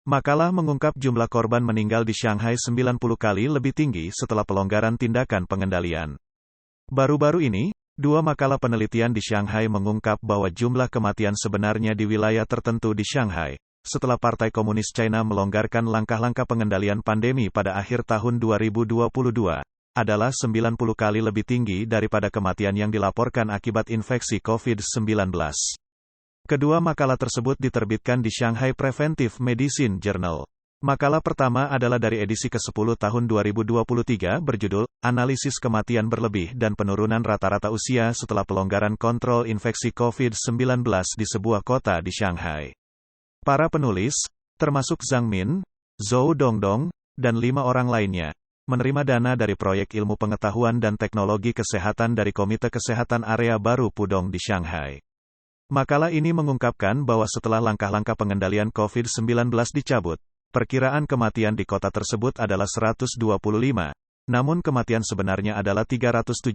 Makalah mengungkap jumlah korban meninggal di Shanghai 90 kali lebih tinggi setelah pelonggaran tindakan pengendalian. Baru-baru ini, dua makalah penelitian di Shanghai mengungkap bahwa jumlah kematian sebenarnya di wilayah tertentu di Shanghai, setelah Partai Komunis China melonggarkan langkah-langkah pengendalian pandemi pada akhir tahun 2022, adalah 90 kali lebih tinggi daripada kematian yang dilaporkan akibat infeksi COVID-19. Kedua makalah tersebut diterbitkan di Shanghai Preventive Medicine Journal. Makalah pertama adalah dari edisi ke-10 tahun 2023 berjudul, Analisis Kematian Berlebih dan Penurunan Rata-Rata Usia Setelah Pelonggaran Kontrol Infeksi COVID-19 di Sebuah Kota di Shanghai. Para penulis, termasuk Zhang Min, Zhou Dongdong, dan 5 orang lainnya, menerima dana dari Proyek Ilmu Pengetahuan dan Teknologi Kesehatan dari Komite Kesehatan Area Baru Pudong di Shanghai. Makalah ini mengungkapkan bahwa setelah langkah-langkah pengendalian COVID-19 dicabut, perkiraan kematian di kota tersebut adalah 125, namun kematian sebenarnya adalah 317,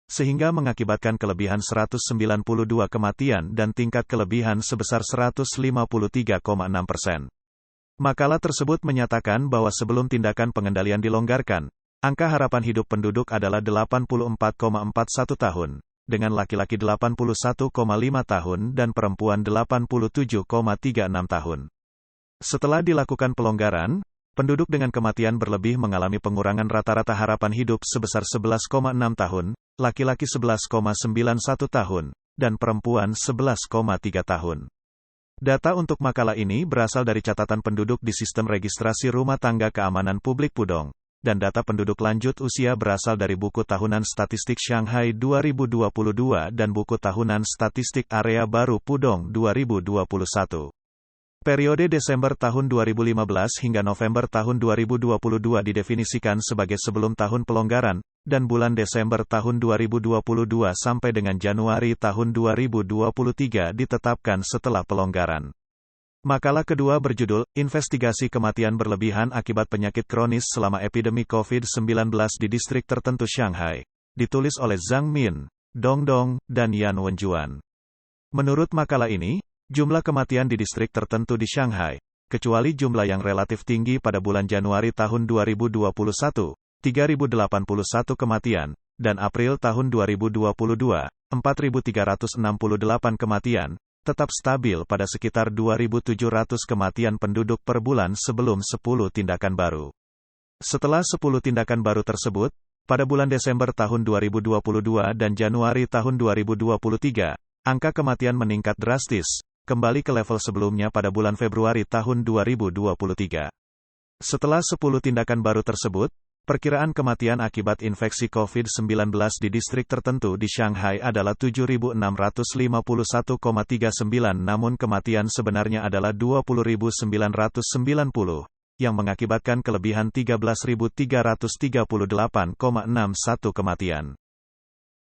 sehingga mengakibatkan kelebihan 192 kematian dan tingkat kelebihan sebesar 153,6%. Makalah tersebut menyatakan bahwa sebelum tindakan pengendalian dilonggarkan, angka harapan hidup penduduk adalah 84,41 tahun. Dengan laki-laki 81,5 tahun dan perempuan 87,36 tahun. Setelah dilakukan pelonggaran, penduduk dengan kematian berlebih mengalami pengurangan rata-rata harapan hidup sebesar 11,6 tahun, laki-laki 11,91 tahun, dan perempuan 11,3 tahun. Data untuk makalah ini berasal dari catatan penduduk di Sistem Registrasi Rumah Tangga Keamanan Publik Pudong. Dan data penduduk lanjut usia berasal dari Buku Tahunan Statistik Shanghai 2022 dan Buku Tahunan Statistik Area Baru Pudong 2021. Periode Desember tahun 2015 hingga November tahun 2022 didefinisikan sebagai sebelum tahun pelonggaran, dan bulan Desember tahun 2022 sampai dengan Januari tahun 2023 ditetapkan setelah pelonggaran. Makalah kedua berjudul, Investigasi Kematian Berlebihan Akibat Penyakit Kronis Selama Epidemi COVID-19 di Distrik Tertentu Shanghai. Ditulis oleh Zhang Min, Dongdong, dan Yan Wenjuan. Menurut makalah ini, jumlah kematian di distrik tertentu di Shanghai, kecuali jumlah yang relatif tinggi pada bulan Januari tahun 2021, 3.081 kematian, dan April tahun 2022, 4.368 kematian, tetap stabil pada sekitar 2.700 kematian penduduk per bulan sebelum 10 tindakan baru. Setelah 10 tindakan baru tersebut, pada bulan Desember tahun 2022 dan Januari tahun 2023, angka kematian meningkat drastis, kembali ke level sebelumnya pada bulan Februari tahun 2023. Setelah 10 tindakan baru tersebut, perkiraan kematian akibat infeksi COVID-19 di distrik tertentu di Shanghai adalah 7.651,39 namun kematian sebenarnya adalah 20.990, yang mengakibatkan kelebihan 13.338,61 kematian.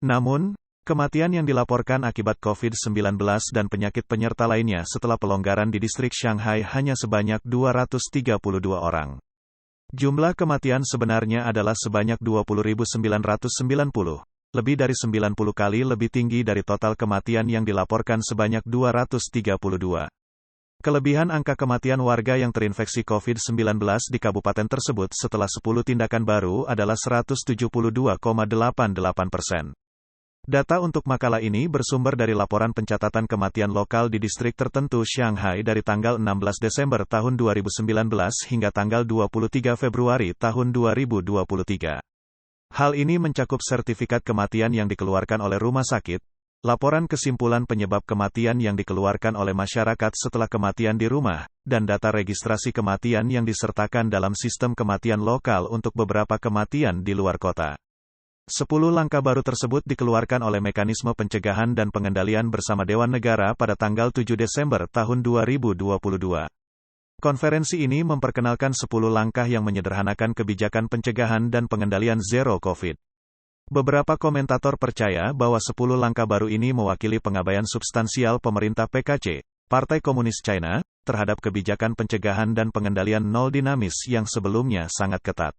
Namun, kematian yang dilaporkan akibat COVID-19 dan penyakit penyerta lainnya setelah pelonggaran di distrik Shanghai hanya sebanyak 232 orang. Jumlah kematian sebenarnya adalah sebanyak 20.990, lebih dari 90 kali lebih tinggi dari total kematian yang dilaporkan sebanyak 232. Kelebihan angka kematian warga yang terinfeksi COVID-19 di kabupaten tersebut setelah 10 tindakan baru adalah 172,88%. Data untuk makalah ini bersumber dari laporan pencatatan kematian lokal di distrik tertentu Shanghai dari tanggal 16 Desember tahun 2019 hingga tanggal 23 Februari tahun 2023. Hal ini mencakup sertifikat kematian yang dikeluarkan oleh rumah sakit, laporan kesimpulan penyebab kematian yang dikeluarkan oleh masyarakat setelah kematian di rumah, dan data registrasi kematian yang disertakan dalam sistem kematian lokal untuk beberapa kematian di luar kota. 10 langkah baru tersebut dikeluarkan oleh Mekanisme Pencegahan dan Pengendalian bersama Dewan Negara pada tanggal 7 Desember tahun 2022. Konferensi ini memperkenalkan 10 langkah yang menyederhanakan kebijakan pencegahan dan pengendalian Zero Covid. Beberapa komentator percaya bahwa 10 langkah baru ini mewakili pengabaian substansial pemerintah PKC, Partai Komunis China, terhadap kebijakan pencegahan dan pengendalian nol dinamis yang sebelumnya sangat ketat.